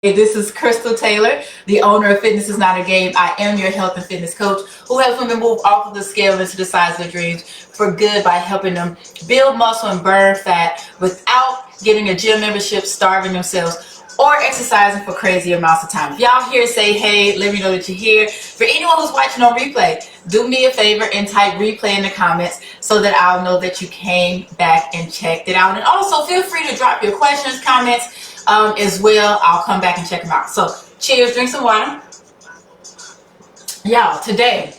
Hey, this is Crystal Taylor, the owner of Fitness is Not a Game. I am your health and fitness coach who helps women move off of the scale into the size of their dreams for good by helping them build muscle and burn fat without getting a gym membership, starving themselves, or exercising for crazy amounts of time. If y'all here, say hey, let me know that you're here. For anyone who's watching on replay, do me a favor and type replay in the comments so that I'll know that you came back and checked it out. And also feel free to drop your questions, comments, as well. I'll come back and check them out. So cheers, drink some water. Y'all, today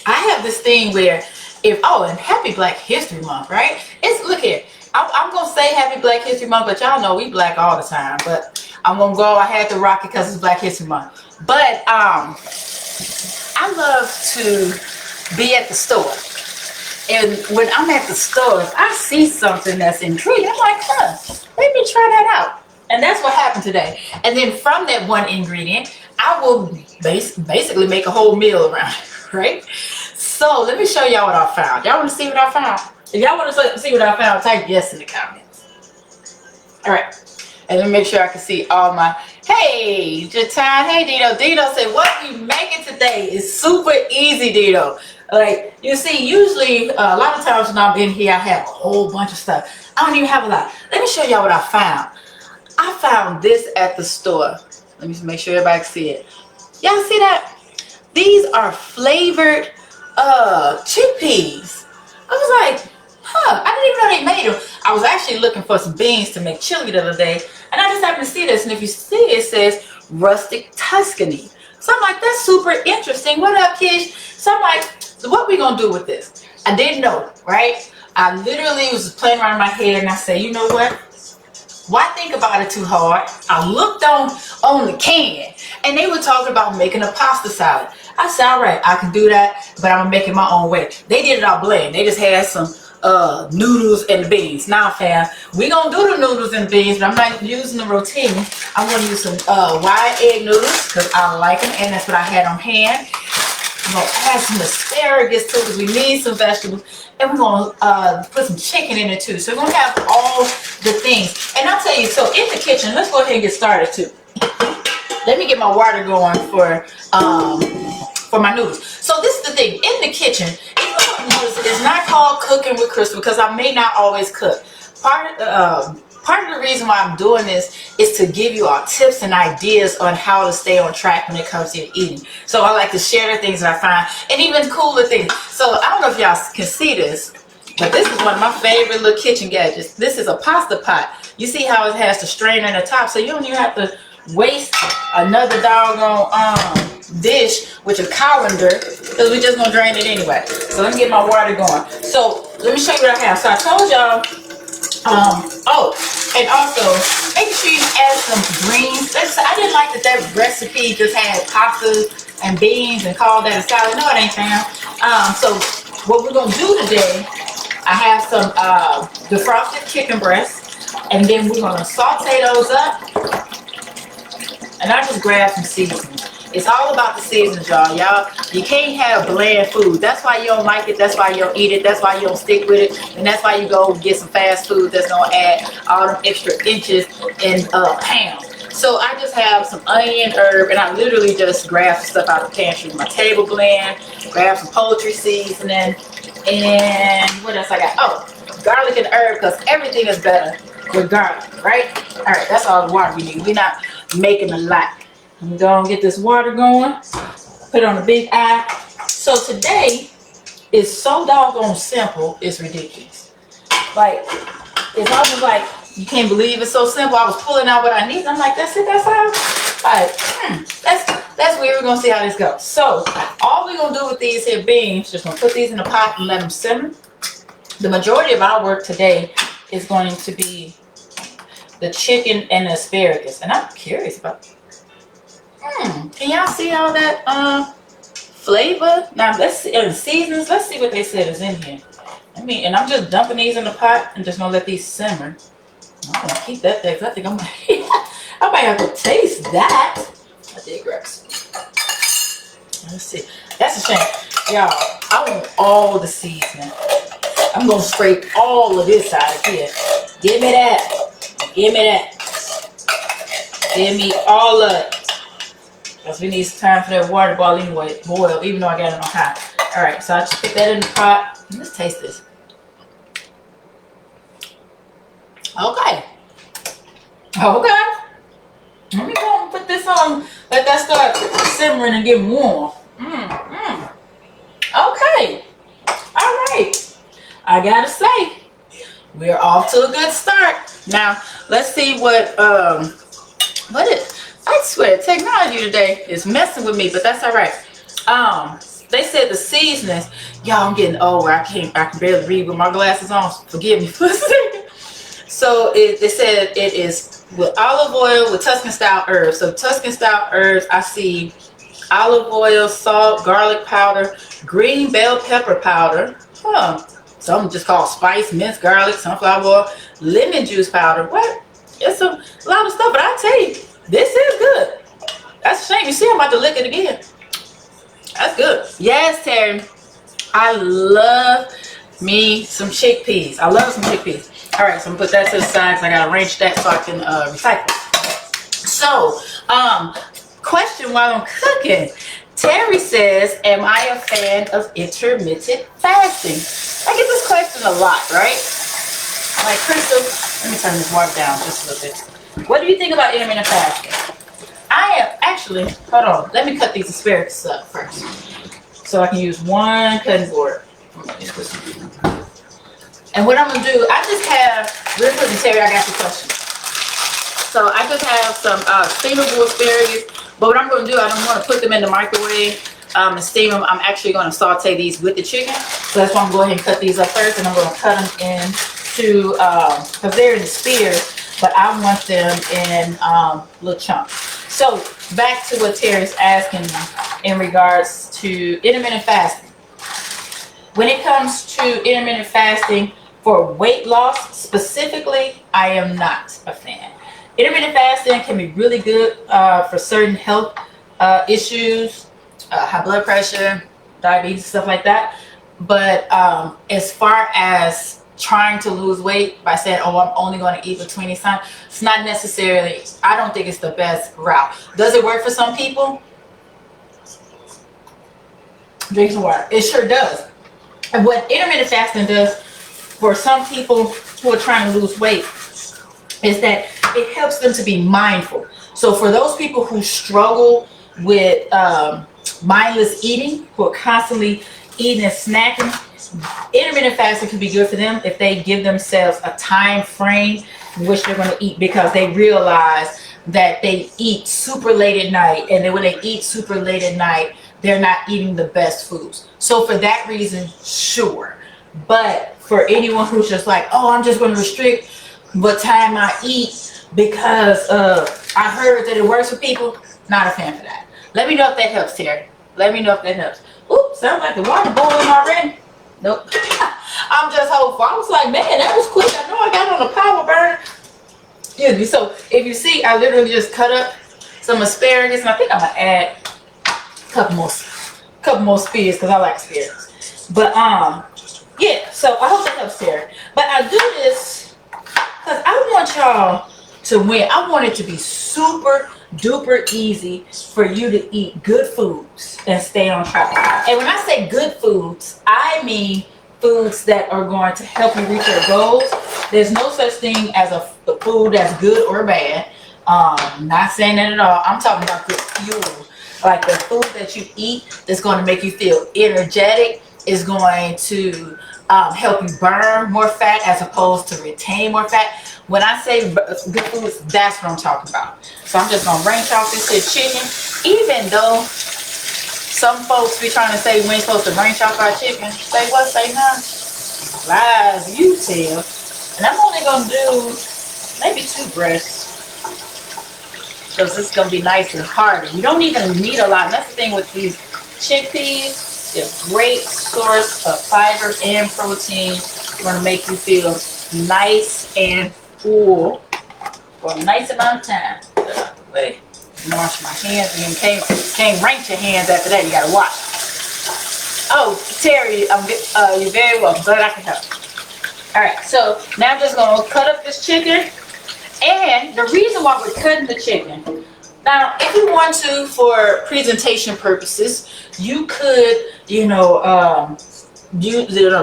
I have this thing where and happy Black History Month, right? Look here, I'm gonna say happy Black History Month, but y'all know we black all the time, but I'm gonna go, I had to rock it because it's Black History Month. But I love to be at the store, and when I'm at the store, if I see something that's intriguing, I'm like, let me try that out. And that's what happened today. And then from that one ingredient, I will basically make a whole meal around it, right? So let me show y'all what I found. Y'all want to see what I found? If y'all want to see what I found, type yes in the comments. All right. And let me make sure I can see all my, hey, Jatan, hey, Dito. Dito said, what we making today is super easy, Dito. Like, you see, usually, a lot of times when I'm in here, I have a whole bunch of stuff. I don't even have a lot. Let me show y'all what I found. I found this at the store. Let me just make sure everybody can see it. Y'all see that? These are flavored chickpeas. I was like, I didn't even know they made them. I was actually looking for some beans to make chili the other day, and I just happened to see this. And if you see it, it says rustic Tuscany. So I'm like, that's super interesting. What up, Kish? So I'm like, so what we gonna do with this? I didn't know, right? I literally was just playing around in my head, and I said, you know what? Why think about it too hard? I looked on the can, and they were talking about making a pasta salad. I said, all right, I can do that, but I'm gonna make it my own way. They did it all bland. They just had some noodles and the beans. Now, fam, we gonna do the noodles and the beans, but I'm not using the rotini. I'm gonna use some wide egg noodles because I like them, and that's what I had on hand. I'm gonna add some asparagus too because we need some vegetables, and we're gonna put some chicken in it too. So we're gonna have all the things. And I'll tell you, so in the kitchen, let's go ahead and get started too. Let me get my water going for my noodles. So this is the thing, in the kitchen, it's not called cooking with Crystal because I may not always cook. Part of the reason why I'm doing this is to give you all tips and ideas on how to stay on track when it comes to your eating. So I like to share the things that I find and even cooler things. So I don't know if y'all can see this, but this is one of my favorite little kitchen gadgets. This is a pasta pot. You see how it has the strainer in the top, so you don't even have to waste another doggone dish with your colander because we're just gonna drain it anyway. So let me get my water going. So let me show you what I have. So I told y'all, and also make sure you add some greens. I didn't like that recipe just had pasta and beans and called that a salad. No, it ain't, fam. So what we're gonna do today, I have some defrosted chicken breasts, and then we're gonna saute those up. And I just grabbed some seasonings. It's all about the seasons, y'all. You can't have bland food. That's why you don't like it. That's why you don't eat it. That's why you don't stick with it. And that's why you go get some fast food that's gonna add all them extra inches and pounds. So I just have some onion, herb, and I literally just grabbed some stuff out of the pantry. My table blend, grab some poultry seasoning, and what else I got? Oh, garlic and herb, because everything is better with garlic, right? All right, that's all the water we need. We're not making a lot. I'm gonna get this water going, put it on the big eye. So today is so doggone simple, it's ridiculous. Like, it's almost like you can't believe it's so simple. I was pulling out what I need. I'm like, that's it, that's all? Like, that's weird. We're gonna see how this goes. So all we're gonna do with these here beans, just gonna put these in the pot and let them simmer. The majority of our work today is going to be the chicken and the asparagus. And I'm curious about, can y'all see all that flavor? Now let's see, and seasons, let's see what they said is in here. And I'm just dumping these in the pot and just gonna let these simmer. I'm gonna keep that there because I think I might have to taste that. I did grab some. Let's see. That's a shame. Y'all, I want all the seasoning. I'm gonna scrape all of this out of here. Give me that. Give me that. Give me all of it. Because we need some time for that water ball anyway, boil, even though I got it on high. Alright, so I just put that in the pot. Let's taste this. Okay. Okay. Let me go and put this on. Let that start simmering and get warm. Okay. Alright. I gotta say, we're off to a good start. Now, let's see what is. I swear, technology today is messing with me, but that's all right. They said the seasonings. Y'all, I'm getting old. I can barely read with my glasses on. Forgive me for a second. So they said it is with olive oil with Tuscan style herbs. So Tuscan style herbs, I see olive oil, salt, garlic powder, green bell pepper powder. Some just called spice, minced garlic, sunflower oil, lemon juice powder. What? It's a lot of stuff, but I tell you, this is good. That's a shame. You see, I'm about to lick it again. That's good. Yes, Terry. I love me some chickpeas. I love some chickpeas. All right, so I'm gonna put that to the side because I gotta arrange that so I can recycle. So, question while I'm cooking. Terry says, am I a fan of intermittent fasting? I get this question a lot, right? Like, Crystal, let me turn this water down just a little bit. What do you think about intermittent fasting? I am actually, hold on, let me cut these asparagus up first. So I can use one cutting board. And what I'm gonna do, I just have, real quick, Terry, I got your question. So I just have some steamable asparagus, but what I'm gonna do, I don't wanna put them in the microwave and steam them. I'm actually gonna saute these with the chicken. So that's why I'm going to go ahead and cut these up first, and I'm gonna cut them into, because they're in the spears, but I want them in little chunks. So back to what Terry's asking in regards to intermittent fasting. When it comes to intermittent fasting for weight loss specifically, I am not a fan. Intermittent fasting can be really good for certain health issues, high blood pressure, diabetes, stuff like that. But as far as trying to lose weight by saying, oh, I'm only going to eat between these times, it's not necessarily, I don't think it's the best route. Does it work for some people? Drink some water. It sure does. And what intermittent fasting does for some people who are trying to lose weight is that it helps them to be mindful. So for those people who struggle with mindless eating, who are constantly eating and snacking, intermittent fasting can be good for them if they give themselves a time frame in which they're going to eat, because they realize that they eat super late at night, and then when they eat super late at night, they're not eating the best foods. So for that reason, sure. But for anyone who's just like, oh, I'm just going to restrict what time I eat because I heard that it works for people, not a fan for that. Let me know if that helps, Terry. Let me know if that helps. Oops, sounds like the water boiling already. Nope. I'm just hopeful. I was like, man, that was quick. I know I got on a power burner. Excuse me. So if you see, I literally just cut up some asparagus, and I think I'm gonna add a couple more spears because I like asparagus. But yeah. So I hope that helps, Terry. But I do this because I want y'all to win. I want it to be super duper easy for you to eat good foods and stay on track. And when I say good foods, I mean foods that are going to help you reach your goals. There's no such thing as a food that's good or bad. Not saying that at all. I'm talking about good fuel. Like the food that you eat that's going to make you feel energetic, is going to help you burn more fat as opposed to retain more fat. When I say good foods, that's what I'm talking about. So I'm just going to range off this here chicken. Even though some folks be trying to say we ain't supposed to range off our chicken. Say what? Say none? Lies you tell. And I'm only going to do maybe 2 breasts, because it's going to be nice and hearty. You don't even need a lot. That's the thing with these chickpeas. They're a great source of fiber and protein. It's going to make you feel nice and full for a nice amount of time. Wait, wash my hands, and then can't rinse your hands after that. You got to wash. Oh, Terry, you're very welcome. Glad I can help. All right, so now I'm just going to cut up this chicken. And the reason why we're cutting the chicken Now, if you want to, for presentation purposes, you could,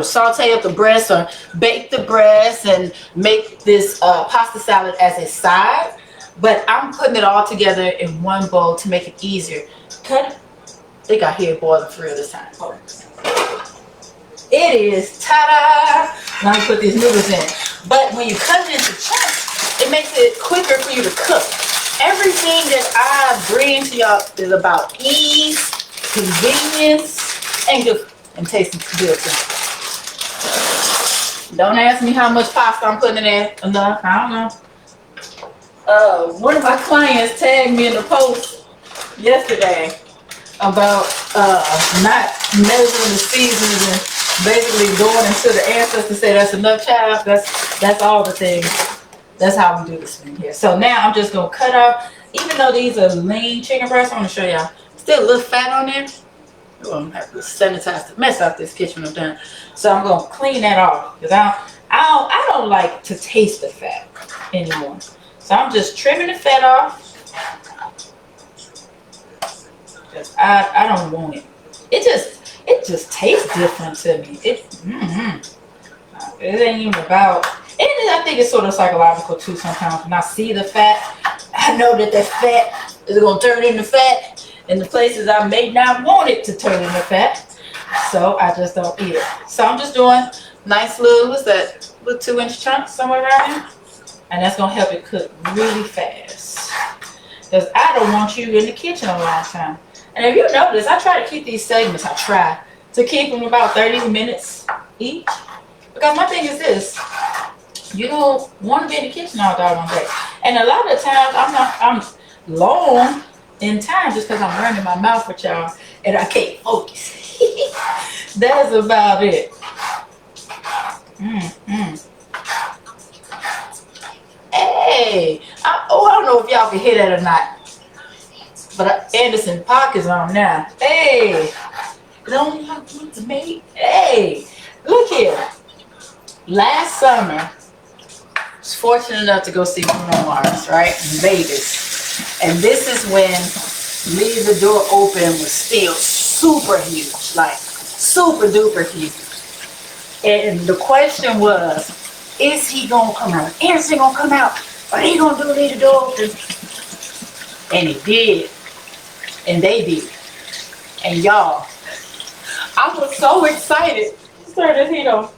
saute up the breast or bake the breast and make this pasta salad as a side. But I'm putting it all together in one bowl to make it easier. Cut. I think I hear it boiling for real this time. Hold on. It is, ta-da! Now you put these noodles in. But when you cut it into chunks, it makes it quicker for you to cook. Everything that I bring to y'all is about ease, convenience, and tasting good too. Don't ask me how much pasta I'm putting in there. Enough, I don't know. One of my clients tagged me in the post yesterday about not measuring the seasons and basically going into the ancestors say that's enough, child. That's all the things. That's how we do this thing here. So now I'm just gonna cut off. Even though these are lean chicken breasts, I'm gonna show y'all. Still a little fat on there. Oh, I'm gonna have to sanitize the mess out this kitchen when I'm done. So I'm gonna clean that off because I don't like to taste the fat anymore. So I'm just trimming the fat off. Because I don't want it. It just tastes different to me. It ain't even about. And I think it's sort of psychological too sometimes. When I see the fat, I know that fat is going to turn into fat in the places I may not want it to turn into fat. So I just don't eat it. So I'm just doing nice little, what's that, little 2-inch chunks somewhere around there. And that's going to help it cook really fast. Because I don't want you in the kitchen a long time. And if you notice, I try to keep these segments, I try to keep them about 30 minutes each. Because my thing is this. You don't want to be in the kitchen all doggone day. And a lot of times I'm long in time just because I'm running my mouth with y'all and I can't focus. That's about it. Hey, I don't know if y'all can hear that or not. But Anderson Park is on now. Hey, don't have to make. Hey, look here. Last summer, I was fortunate enough to go see Bruno Mars, right, in Vegas. And this is when Leave the Door Open was still super huge, like super duper huge. And the question was, is he gonna come out? Anderson gonna come out? Or he gonna do Leave the Door Open? And he did. And they did. And y'all, I was so excited. Turn this heat on.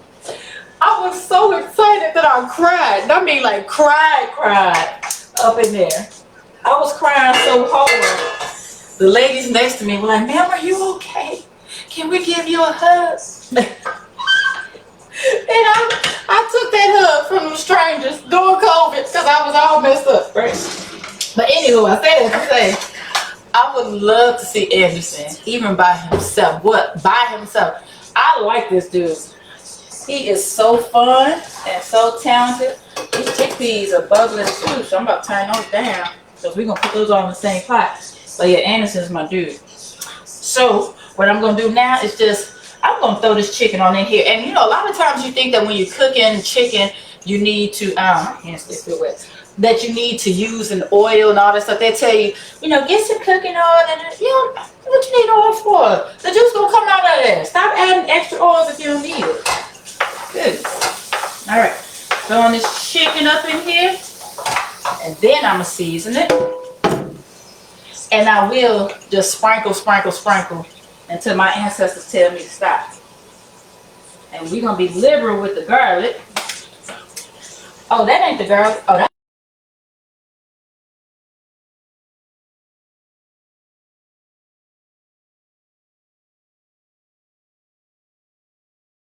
I was so excited that I cried. I mean, like cried up in there. I was crying so hard. The ladies next to me were like, "Ma'am, are you okay? Can we give you a hug?" And I took that hug from the strangers during COVID because I was all messed up, right? But anywho, I said that to say, I would love to see Anderson, even by himself. What? By himself. I like this dude. He is so fun and so talented. These chickpeas are bubbling too, so I'm about to turn those down because we're going to put those all in the same pot. But yeah, Anderson's my dude. So what I'm going to do now is I'm going to throw this chicken on in here. And a lot of times you think that when you're cooking chicken, you need to, my hands still wet, that you need to use an oil and all that stuff. They tell you, get some cooking oil and what you need oil for? The juice gonna come out of there. Stop adding extra oils if you don't need it. Good. All right, throwing this chicken up in here, and then I'm gonna season it. And I will just sprinkle until my ancestors tell me to stop. And we're gonna be liberal with the garlic. Oh, that ain't the garlic. Oh,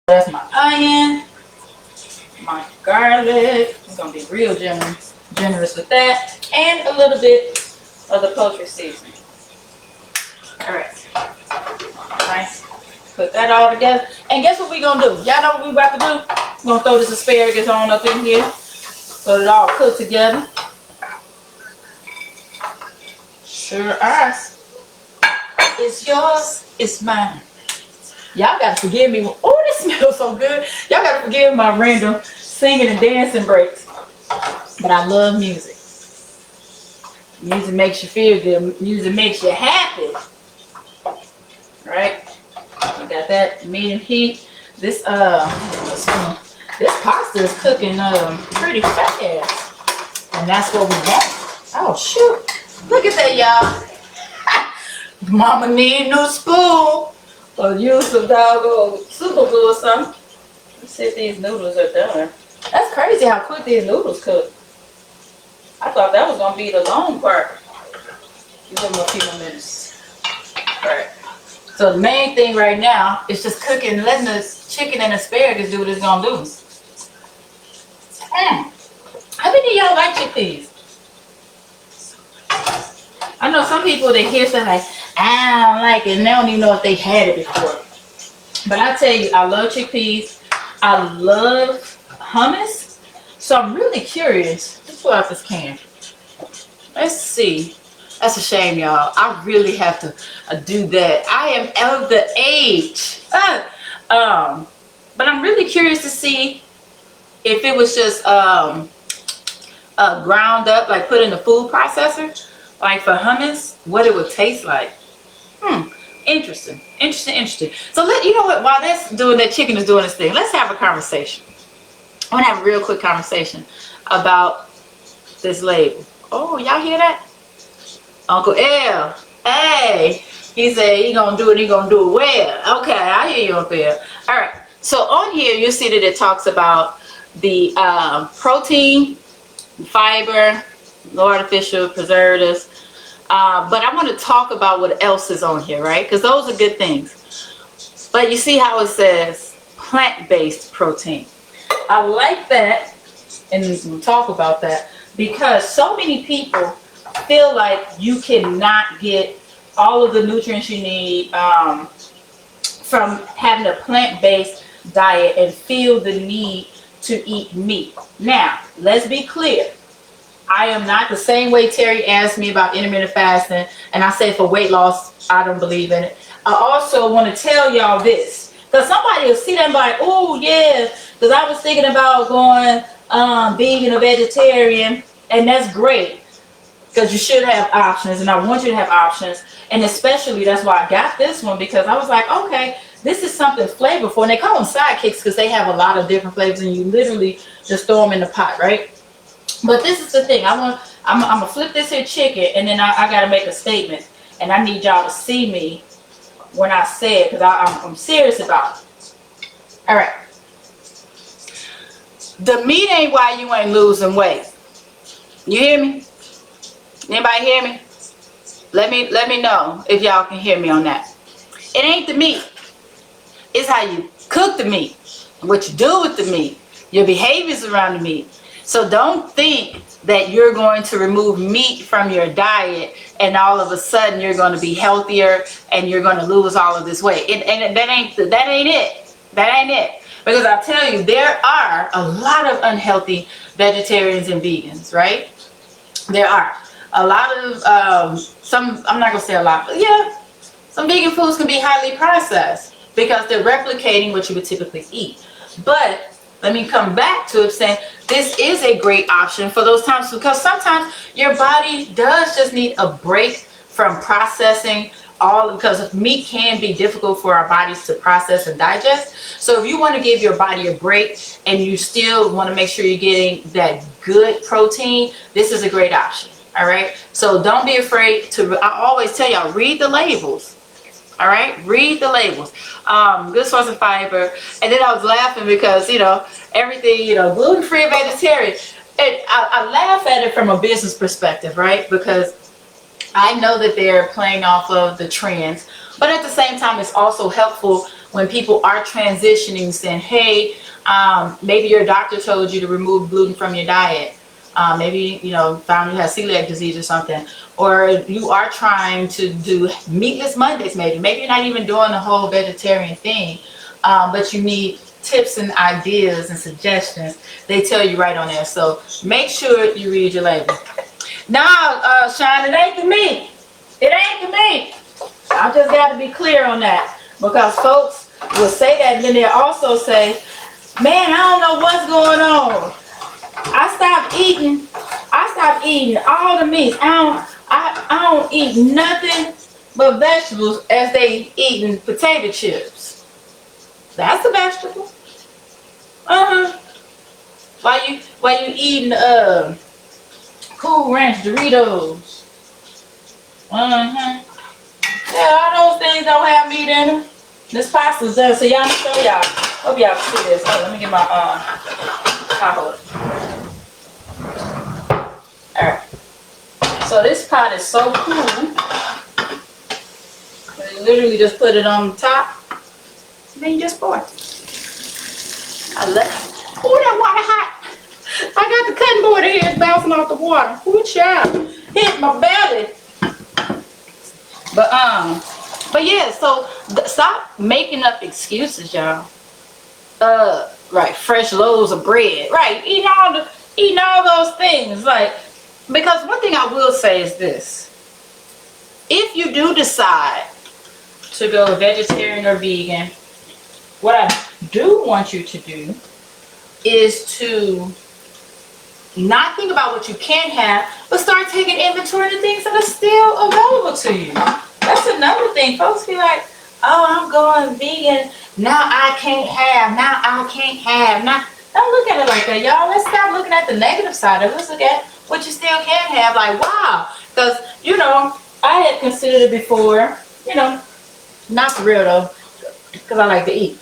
that's my onion, my garlic. I'm gonna be real generous with that, and a little bit of the poultry seasoning. All right, nice. Put that all together, and guess what we gonna do? Y'all know what we about to do? We're gonna throw this asparagus on up in here, so it all cooked together. Sure are. It's yours, it's mine. Y'all gotta forgive me. Oh, this smells so good. Y'all gotta forgive my random singing and dancing breaks. But I love music. Music makes you feel good. Music makes you happy. Right? We got that medium heat. This pasta is cooking pretty fast. And that's what we want. Oh shoot. Look at that, y'all. Mama need a new spoon. Or use some doggone super glue or something. Let's see if these noodles are done. That's crazy how quick these noodles cook. I thought that was gonna be the long part. Give them a few more minutes. Alright. So the main thing right now is just cooking, letting the chicken and asparagus do what it's gonna do. How many of y'all like chickpeas? I know some people, they hear stuff like, I don't like it, and they don't even know if they had it before. But I tell you, I love chickpeas. I love hummus. So I'm really curious. Let's pull out this can. Let's see. That's a shame, y'all. I really have to do that. I am of the age. But I'm really curious to see if it was just ground up, like put in the food processor, like for hummus, what it would taste like. Interesting. So you know what? While that's doing, that chicken is doing its thing, let's have a conversation. I want to have a real quick conversation about this label. Oh, y'all hear that? Uncle L. Hey, he said he gonna do it. He gonna do it well. Okay, I hear you, Uncle L. All right. So on here, you'll see that it talks about the protein, fiber, no artificial preservatives. But I want to talk about what else is on here, right? Because those are good things. But you see how it says plant-based protein. I like that, and we'll talk about that, because so many people feel like you cannot get all of the nutrients you need from having a plant-based diet and feel the need to eat meat. Now, let's be clear. I am not the same way Terry asked me about intermittent fasting, and I say for weight loss, I don't believe in it. I also want to tell y'all this, because somebody will see that and be like, oh yeah, because I was thinking about going vegan or vegetarian, and that's great, because you should have options, and I want you to have options, and especially that's why I got this one, because I was like, okay, this is something flavorful, and they call them sidekicks because they have a lot of different flavors, and you literally just throw them in the pot, right? But this is the thing. I'm gonna flip this here chicken, and then I gotta make a statement, and I need y'all to see me when I say it, because I'm serious about it. All right. The meat ain't why you ain't losing weight. You hear me? Anybody hear me? Let me know if y'all can hear me on that. It ain't the meat. It's how you cook the meat, what you do with the meat, your behaviors around the meat. So don't think that you're going to remove meat from your diet and all of a sudden you're going to be healthier and you're going to lose all of this weight. And that ain't it. That ain't it. Because I tell you, there are a lot of unhealthy vegetarians and vegans, right? There are a lot of some. I'm not gonna say a lot, but yeah, some vegan foods can be highly processed because they're replicating what you would typically eat. But let me come back to it saying this is a great option for those times, because sometimes your body does just need a break from processing because meat can be difficult for our bodies to process and digest. So if you want to give your body a break and you still want to make sure you're getting that good protein, this is a great option. All right. So don't be afraid to, I always tell y'all, read the labels. All right, read the labels. Good source of fiber. And then I was laughing because, everything, gluten-free, vegetarian. And I laugh at it from a business perspective, right? Because I know that they're playing off of the trends. But at the same time, it's also helpful when people are transitioning, saying, hey, maybe your doctor told you to remove gluten from your diet. Maybe, found you have celiac disease or something, or you are trying to do meatless Mondays, maybe you're not even doing the whole vegetarian thing, but you need tips and ideas and suggestions. They tell you right on there. So make sure you read your label. Now, Sean, it ain't the meat. It ain't the meat. I just got to be clear on that, because folks will say that, and then they'll also say, man, I don't know what's going on. I stopped eating all the meats. I I don't eat nothing but vegetables as they eating potato chips. That's a vegetable. Uh-huh. While you eating Cool Ranch Doritos. Uh-huh. Yeah, all those things don't have meat in them. This pasta's done, so y'all show y'all. Hope y'all can see this. Oh, let me get my pot holder. Alright. So this pot is so cool. You literally just put it on the top. And then you just pour it. I love it. Oh, that water hot. I got the cutting board in here, it's bouncing off the water. Ooh, child. Hit my belly. But yeah, so stop making up excuses, y'all. Right, fresh loaves of bread. Right, eating all those things. Like, because one thing I will say is this. If you do decide to go vegetarian or vegan, what I do want you to do is to not think about what you can't have, but start taking inventory of the things that are still available to you. That's another thing. Folks be like, oh, I'm going vegan. Now I can't have. Now, don't look at it like that, y'all. Let's stop looking at the negative side of it. Let's look at what you still can have. Like, wow. Because, I had considered it before. Not for real, though. Because I like to eat.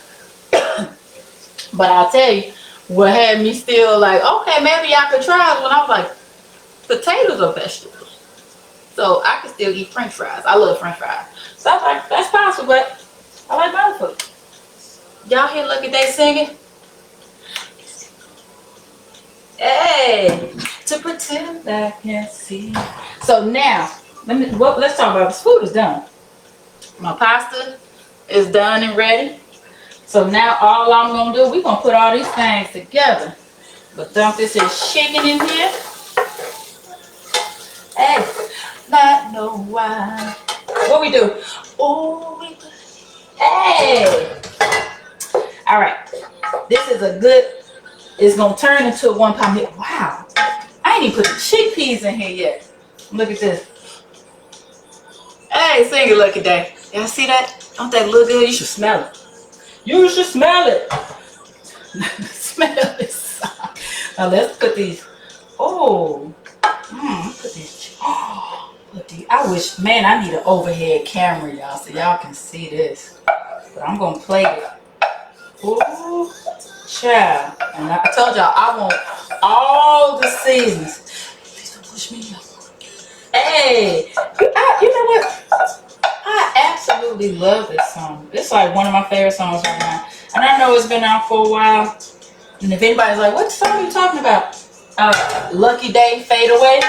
But I'll tell you, what had me still like, okay, maybe I could try it when I was like, potatoes are vegetables. So I can still eat french fries. I love french fries. So I was like, that's possible, but I like my food. Y'all hear Lucky Day singing? Hey, to pretend I can't see. So now, let's talk about this. Food is done. My pasta is done and ready. So now all I'm going to do, we're going to put all these things together. But dump this chicken in here. Hey, not know why. What we do? Oh, hey. All right. This is it's going to turn into a 1 pound meal. Wow. I ain't even put the chickpeas in here yet. Look at this. Hey, sing it, Lucky Day. Y'all see that? Don't that look good? You should smell it. You should smell it. Smell this. Now let's put these. Oh, put these. Oh, I wish, man, I need an overhead camera, y'all, so y'all can see this. But I'm gonna play it. Ooh, child. And I told y'all I want all the seasons. Please don't push me up. Hey, you know what? I absolutely love this song. It's like one of my favorite songs right now. And I know it's been out for a while. And if anybody's like, what song are you talking about? Lucky Day, Fade Away.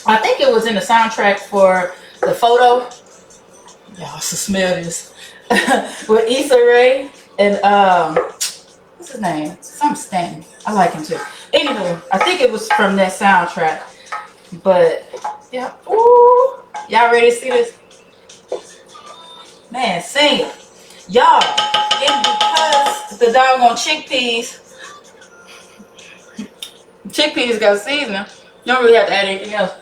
I think it was in the soundtrack for the photo. Y'all should smell this. With Issa Rae and what's his name? Some Stanton. I like him too. Anyway, I think it was from that soundtrack. But yeah. Ooh. Y'all ready to see this? Man, sing it. Y'all, and because the doggone chickpeas got seasoning, you don't really have to add anything else.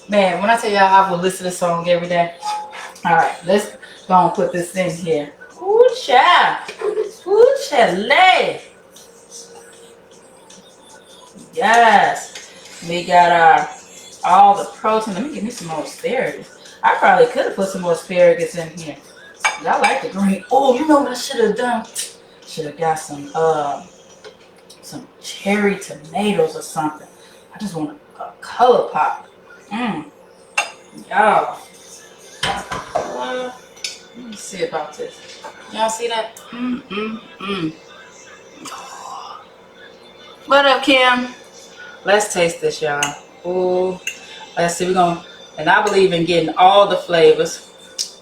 Man, when I tell y'all I will listen to this song every day. Alright, let's go and put this in here. Ooh, child. Ooh, chalet. Yes. We got all the protein. Let me get me some more asparagus. I probably could have put some more asparagus in here. Y'all like the green. Oh, you know what I should have done? Should have got some cherry tomatoes or something. I just want a color pop. Y'all. Let me see about this. Y'all see that? What up, Kim? Let's taste this, y'all. Ooh. Let's see. And I believe in getting all the flavors.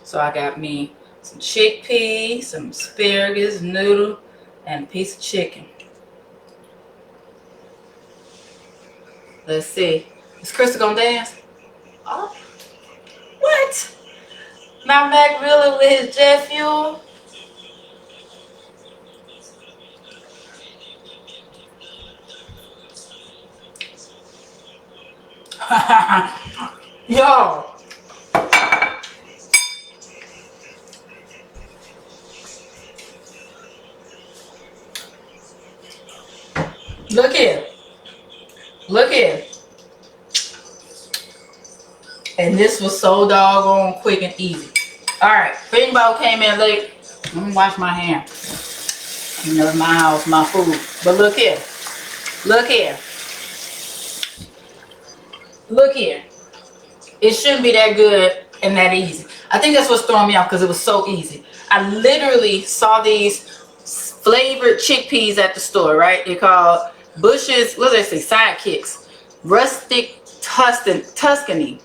So I got me some chickpeas, some asparagus, noodle, and a piece of chicken. Let's see. Is Krista gonna dance? Oh, what? Now Mac really with his jet fuel? Yo, look here. Look here. And this was so doggone quick and easy. Alright, if anybody who came in late, let me wash my hands. You know, my house, my food. But look here. Look here. Look here. It shouldn't be that good and that easy. I think that's what's throwing me off because it was so easy. I literally saw these flavored chickpeas at the store, right? They're called Bush's, what do they say? Sidekicks. Rustic Tuscany.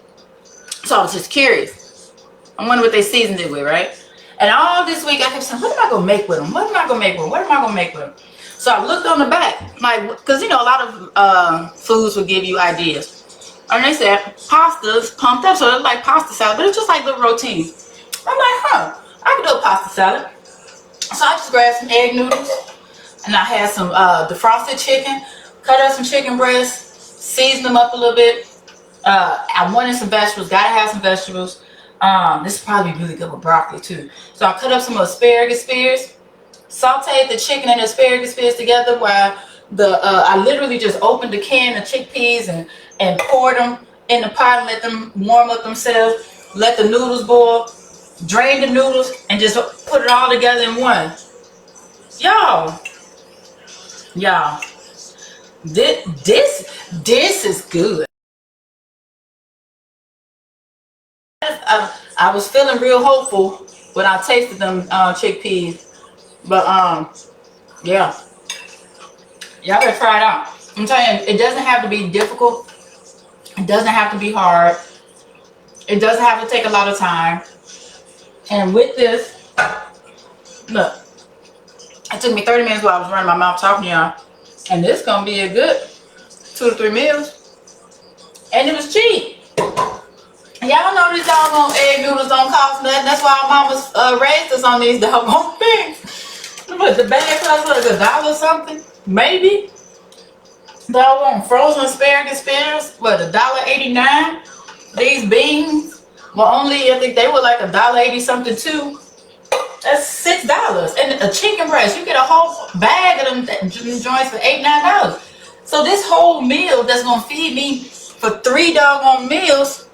So I was just curious. I wonder what they seasoned it with, right? And all this week I kept saying, what am I going to make with them? What am I going to make with them? What am I going to make with them? So I looked on the back, like, because, you know, a lot of foods will give you ideas. And they said pastas pumped up, so it's like pasta salad, but it's just like little rotini. I'm like, huh, I can do a pasta salad. So I just grabbed some egg noodles, and I had some defrosted chicken, cut up some chicken breasts, season them up a little bit. I wanted some vegetables, gotta have some vegetables. This is probably really good with broccoli too. So I cut up some asparagus spears, sauteed the chicken and asparagus spears together while I literally just opened the can of chickpeas and poured them in the pot and let them warm up themselves. Let the noodles boil, drain the noodles, and just put it all together in one. Y'all, this is good. I was feeling real hopeful when I tasted them chickpeas, but yeah, y'all better try it out. I'm telling you, it doesn't have to be difficult. It doesn't have to be hard. It doesn't have to take a lot of time. And with this, look, it took me 30 minutes while I was running my mouth talking to y'all, and this gonna be a good 2 to 3 meals, and it was cheap. Y'all know these doggone egg noodles don't cost nothing. That's why our mamas raised us on these doggone things. But the bag cost like $1 something, maybe. Doggone frozen asparagus spears, what, $1.89? These beans were only, I think they were like $1.80 something too. That's $6. And a chicken breast, you get a whole bag of them joints for $8, $9. So this whole meal that's gonna feed me for 3 doggone meals,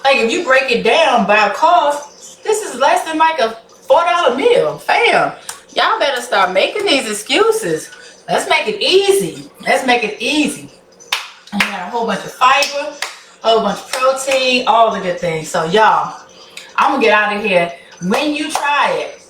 like if you break it down by cost, this is less than like a $4 meal. Fam, y'all better start making these excuses. Let's make it easy. Let's make it easy. And you got a whole bunch of fiber, a whole bunch of protein, all the good things. So y'all, I'm gonna get out of here. When you try it,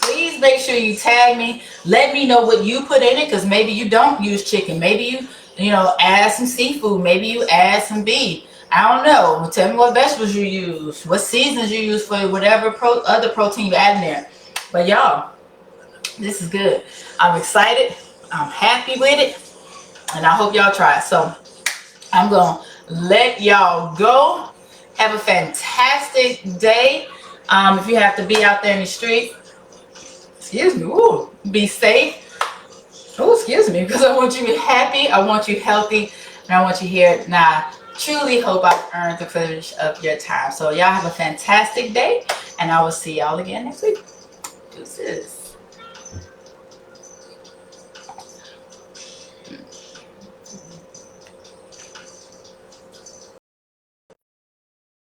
please make sure you tag me. Let me know what you put in it, because maybe you don't use chicken. Maybe you know, add some seafood. Maybe you add some beef. I don't know. Tell me what vegetables you use, what seasons you use for whatever other protein you add in there. But y'all, this is good. I'm excited. I'm happy with it. And I hope y'all try it. So I'm going to let y'all go. Have a fantastic day. If you have to be out there in the street, excuse me, ooh, be safe. Oh, excuse me, because I want you to be happy. I want you healthy. And I want you here. Now, truly hope I've earned the privilege of your time. So y'all have a fantastic day, and I will see y'all again next week. Deuces.